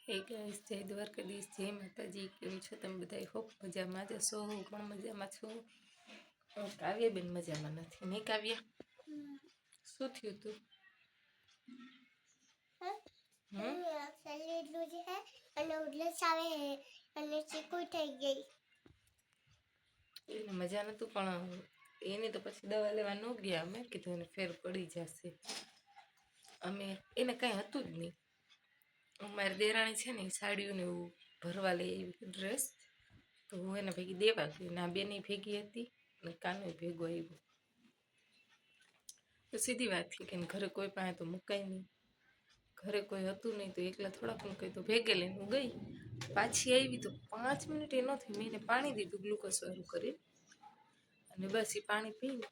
હે ગાઈસ, જય દ્વારકાધીશ, જય માતાજી. કેમ છો તમે બધા? હોપ મજામાં જ હશો. હું પણ મજામાં છું. કાવ્યાબેન મજામાં નથી, નહીં કાવ્યા? શું થયું તું? એને મજા નતું, પણ એને તો પછી દવા લેવા ન ગયા. અમે કીધું એને ફેર પડી જશે. અમે એને કાંઈ હતું જ નહીં. મારી દેરાણી છે ને, સાડીઓને એવું ભરવા લઈ આવી ડ્રેસ, તો હું એને ભેગી દેવા ગઈ. ના બેની ભેગી હતી ને કાનો ભેગો આવ્યો. તો સીધી વાત થઈ કે ઘરે કોઈ પાસે તો મુકાય નહીં, ઘરે કોઈ હતું નહીં, તો એકલા થોડાક મૂકાય. તો ભેગે લઈને હું ગઈ. પાછી આવી તો 5 મિનિટ એ ન થઈ, મેં એને પાણી દીધું ગ્લુકોઝ વાળું કરી, અને બસ એ પાણી પીને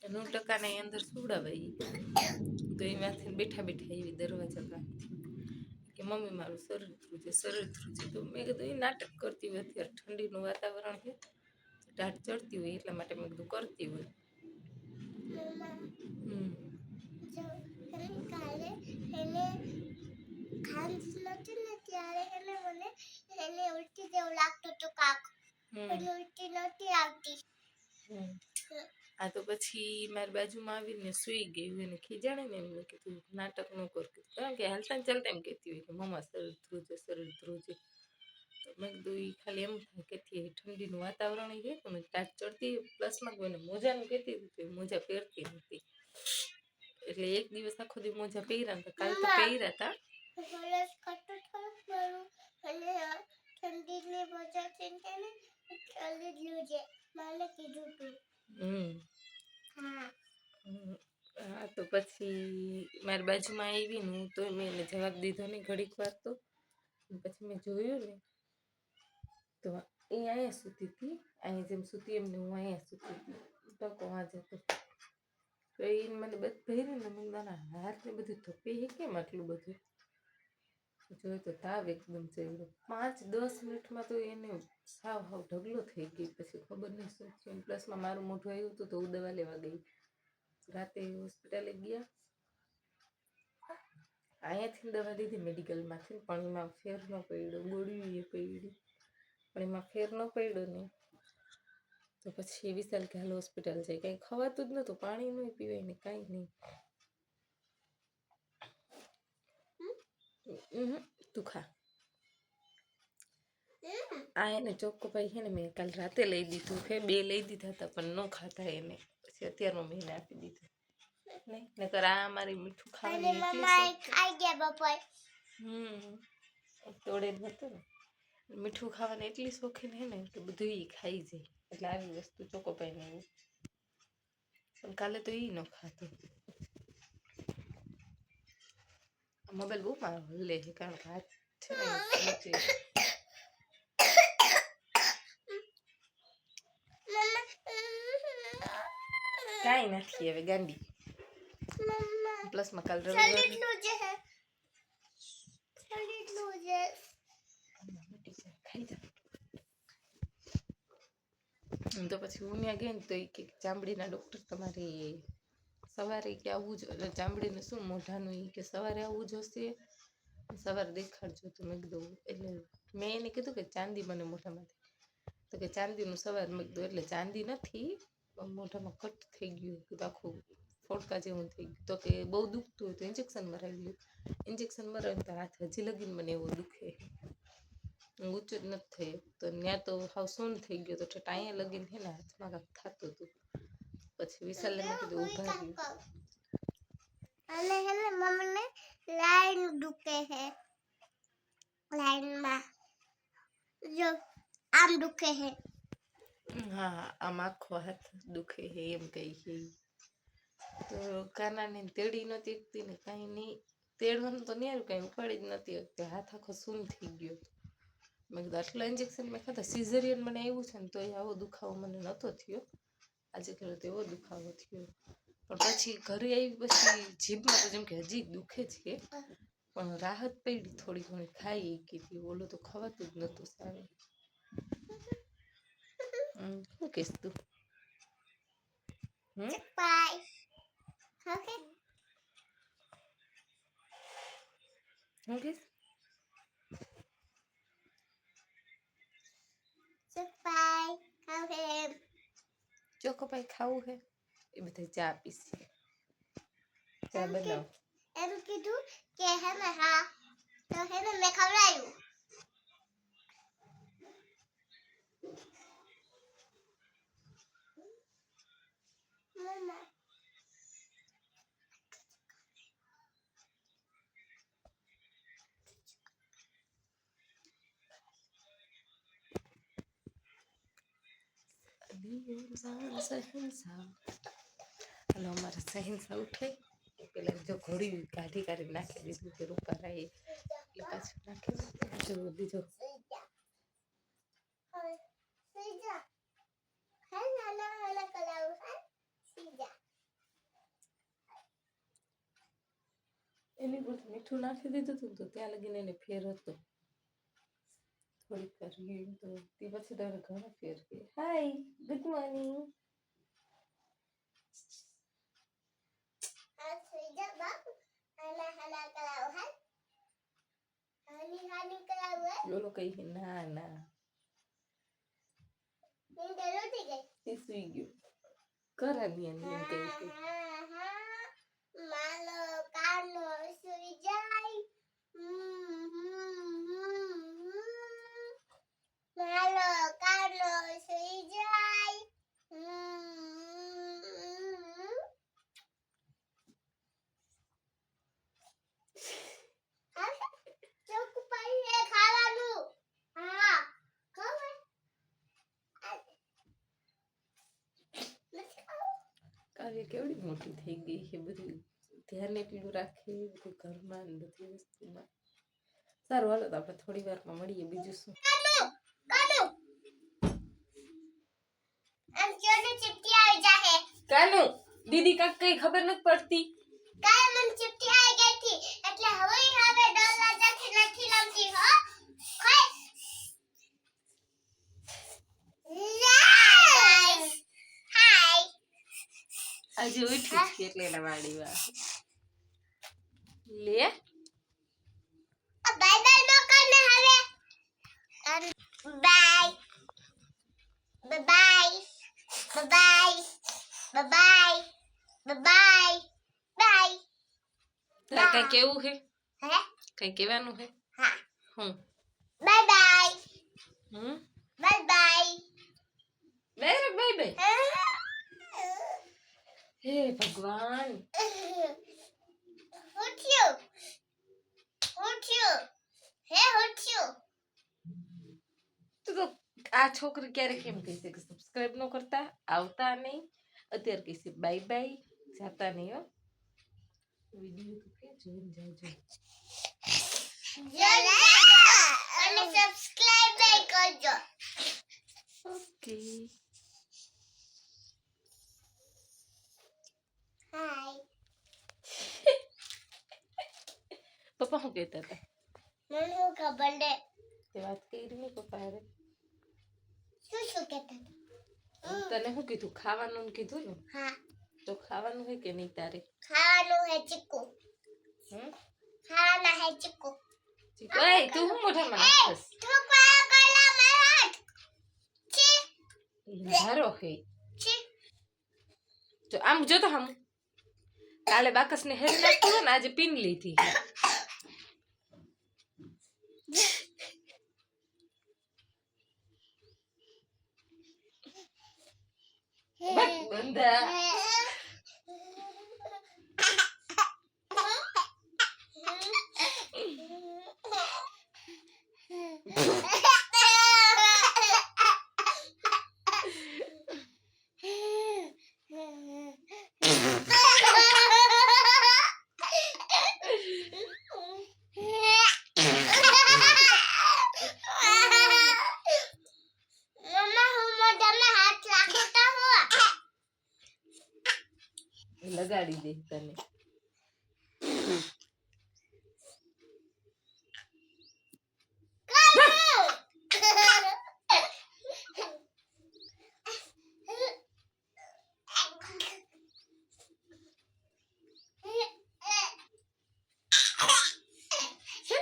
9% અંદર સુવડાવાઈ. તો એમાંથી બેઠા બેઠા એવી દરવાજા કાઢતી કે મમ્મી મારું શરીર ધ્રુજે, શરીર ધ્રુજે. તો મેં કીધું એ નાટક કરતી હોય, અત્યારે ઠંડીનું વાતાવરણ છે, ટાઢ ચડતી હોય એટલા માટે મેં કીધું કરતી હોય. આ તો પછી મારી બાજુમાં આવીને સુઈ ગઈ. એને ખીજાણે ને એમને કીધું નાટક ન કર, કારણ કે હાલતા ચાલતા એમ કહેતી હોય કે મમ્મા શરીર ધ્રુજે, શરીર ધ્રુજે. તો મેં કીધું એ ખાલી એમ કહેતી હોય ઠંડીનું વાતાવરણ છે, તો મેં ટાટ ચડતી પ્લસમાં કોઈને મોજાનું કહેતી હતી, તો એ મોજા પહેરતી નથી. એટલે એક દિવસ આખો દી મોજા પહેર્યા ને, કાલ તો પહેર્યા હતા. હા, તો પછી મારી બાજુમાં આવી ને, હું તો મેં એને જવાબ દીધો નહીં ઘડીક વાર. તો પછી મેં જોયું ને, તો એ અહીંયા સૂતી હતી, અહીંયા જેમ સૂતી એમને હું અહીંયા સૂતી હતી, ટકો વાંચે તો એને મને બધું પહેર્યું ને, મને મારા હાથ ને બધું ધપી કેમ આટલું બધું જોયું તો તાવ એકદમ ચડ્યો. 5-10 મિનિટમાં તો એને સાવ ઢગલો થઈ ગઈ. પછી ખબર નહીં શું થયું. પ્લસમાં મારું મોઢું આવ્યું હતું, તો હું દવા લેવા ગઈ. રાતે હોસ્પિટલે ગયા, અહીંયાથી દવા લીધી મેડિકલમાંથી, પણ એમાં ફેર ન પડ્યો. ગોળીઓ એ પડી પણ એમાં ફેર ન પડ્યો નહીં. તો પછી વિશાલ કે હાલ હોસ્પિટલ જાય. કંઈ ખવાતું જ નહોતું, પાણી નહીં પીવાય ને કાંઈ નહીં. તું ખા. આ એને ચોખ્ખું છે ને, મેં કાલ રાતે લઈ દીધું છે. 2 લઈ દીધા હતા, પણ ન ખાતા એને. પછી અત્યારમાં મેં આપી દીધું. નહીં નકર આ મારી મીઠું ખાવાની તોડે નતું ને. મીઠું ખાવાની એટલી શોખીન હે ને કે બધું એ ખાઈ જાય. એટલે આવી વસ્તુ ચોકોપાઈને એવું, પણ કાલે તો એ ન ખાતું. મોબાઈલ બહુ મારો લે છે, કારણ કે હાથ છે ને કાંઈ નથી હવે ગાંડી. પ્લસમાં કાલ રવિવાર તો પછી હું ત્યાં ગઈ ને, તો એ કે ચામડીના ડૉક્ટર તમારે સવારે કે આવવું જ, એટલે ચામડીને શું મોઢાનું એ કે સવારે આવવું જોશે, સવારે દેખાડજો. તો મેં કીધું, એટલે મેં એને કીધું કે ચાંદી મને મોઢામાંથી, તો કે ચાંદીનું સવાર. મેં કીધું એટલે ચાંદી નથી, મોઢામાં કટ થઈ ગયું, આખું ફોડકા જેવું થઈ ગયું. તો કે બહુ દુખતું હોય તો ઇન્જેક્શન મરાવી લ્યું. ઇન્જેક્શન મરાવીને તો હાથ હજી લગીને મને એવો દુખે, ઊંચું જ નથી થયું. તો ત્યાં તો હાવ સૂન થઈ ગયો. તો ઠેઠ અહીંયા લગીને છે ને હાથમાં કાંઈક થતું હતું. પછી વિશાલને મેં કીધું ઊભા રહ્યું. અને હેને મમ્મીને લાઈન દુખે છે, લાઈનમાં જો આમ દુખે છે. હા, આમ આખો હાથ દુખે છે એમ કહી છે. તો કાનાને તેડી નહોતી એકતી ને કાંઈ નહીં, તેડવાનું તો નહીં આવ્યું, કાંઈ ઉપાડી જ નથી શકતી. હાથ આખો સૂન થઈ ગયો. મેં કીધું આટલા ઇન્જેક્શન મેં ખાધા, સિઝરિયન મને આવ્યું છે ને, તો એ આવો દુખાવો મને નહોતો થયો. આજે કર્યો તો એવો દુખાવો થયો. પણ પછી ઘરે આવી પછી જીભમાં તો જેમ કે હજી દુખે છે, પણ રાહત પડી થોડી ઘણી. ખાઈ કીધી, ઓલું તો ખવાતું જ નહોતું સારું. શું કહીશ તું? શું કહીશ? ચોકોપાઈ ખાવું હે એ બધા ચા પીશે ચા બનાવ એમ કીધું કે હે ને હા તો હે ને મેં ખવડાવ્યું મમ્મા હલો અમારા સહેન્સા ઉઠે પેલા જો ઘોડી કાઢી કાઢી નાખી દીધું કે રૂપારા એ પાછું નાખી જો બીજો સીજા હે નાના નાના કલાઉ હે સીજા એની પર મીઠું નાખી દીધું હતું તો ત્યાં લગીને એને ફેર હતો થોડીક વાર ગયું તો તે પછી તારે ઘણા ફેર કે હાય ગુડ મોર્નિંગ આ સીજા બાપુ નાના નાના કલાઉ હે નાની નાની કલાઉ હે બોલો કઈ ના ના નીંદ ઉડી ગઈ તે સુઈ ગયું કરાની એમ કઈ કે માલો કાનો સુઈ જાય માલો કાનો સુઈ જાય ચોકપાઈ એ ખાવાનું હા ખબર કાવ્ય કેવડી મોટી થઈ ગઈ છે બધું ધ્યાન એટલું રાખે બધું ઘરમાં ને બધી વસ્તુમાં સારું હાલો તો આપણે થોડી વારમાં મળીએ બીજું શું કાનુ દીદી કાક કઈ ખબર નથી પડતી આજે ઉઠી છે એટલે એના વાડી વા લે બાય બાય નો કરને હવે bye bye bye bye bye bye તાર કઈ કેવું હે હે કઈ કહેવાનું હે હા હું બાય બાય હમ બાય બાય બાય બાય હે ભગવાન ઉઠ્યો હે ઉઠ્યો તું તો આ છોકરી ક્યારે કેમ કહી છે કે સબસ્ક્રાઇબ ન કરતા આવતા નહીં અત્યારે કહી છે બાય બાય જાતા નહીં હો વિડિયો તો કે જોઈને જાજો અને સબસ્ક્રાઇબ કરજો ઓકે હાય પપ્પા શું કહેતા હતા મને ખબર ને તે વાત કરી નહીં પપ્પા હારે શું કહેતા હતા તને શું કીધું ખાવાનું કીધું ને હા તો ખાવાનું હે કે નહીં તારે ખાવાનું હે ચીકુ ખાવાના હે ચીકુ ચીકુ એ તું હું મોઢામાં નાખસ તું કયા ગલા મારા છી હારો હે છી જો આમ જો તો હમ કાલે બાકસને હેર નાખ્યું ને આજે પીન લીધી બંધા લગાડી દે તને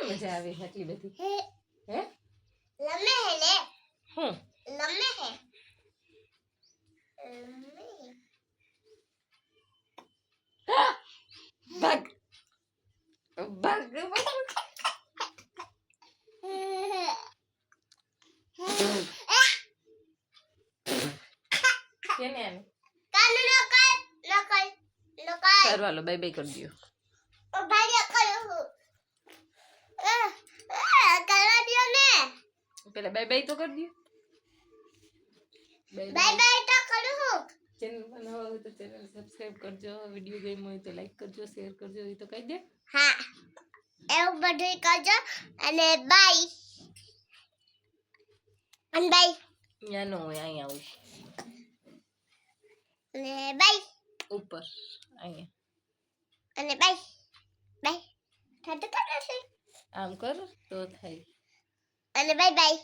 મજા આવે આટલી બધી હે લમે હે ને હું લમે હે કેને આને કાન નકલ સારું બાય બાય કરી દો ઓ ભાઈ કરું હું કરવા દો ને પેલા બાય બાય તો કરી દો બાય બાય બાય તો કરું હું ચેનલ બનાવવા હોય તો ચેનલ સબસ્ક્રાઇબ કરજો વિડીયો ગમ્યો હોય તો લાઈક કરજો શેર કરજો એ તો કહી દે હા એવું બધું કરજો અને બાય અને બાય અહીંયા નો હોય અહીંયા હોય અને બાય ઉપર અહીંયા અને બાય બાય થતું કરે છે આમ કર તો થાય અને બાય બાય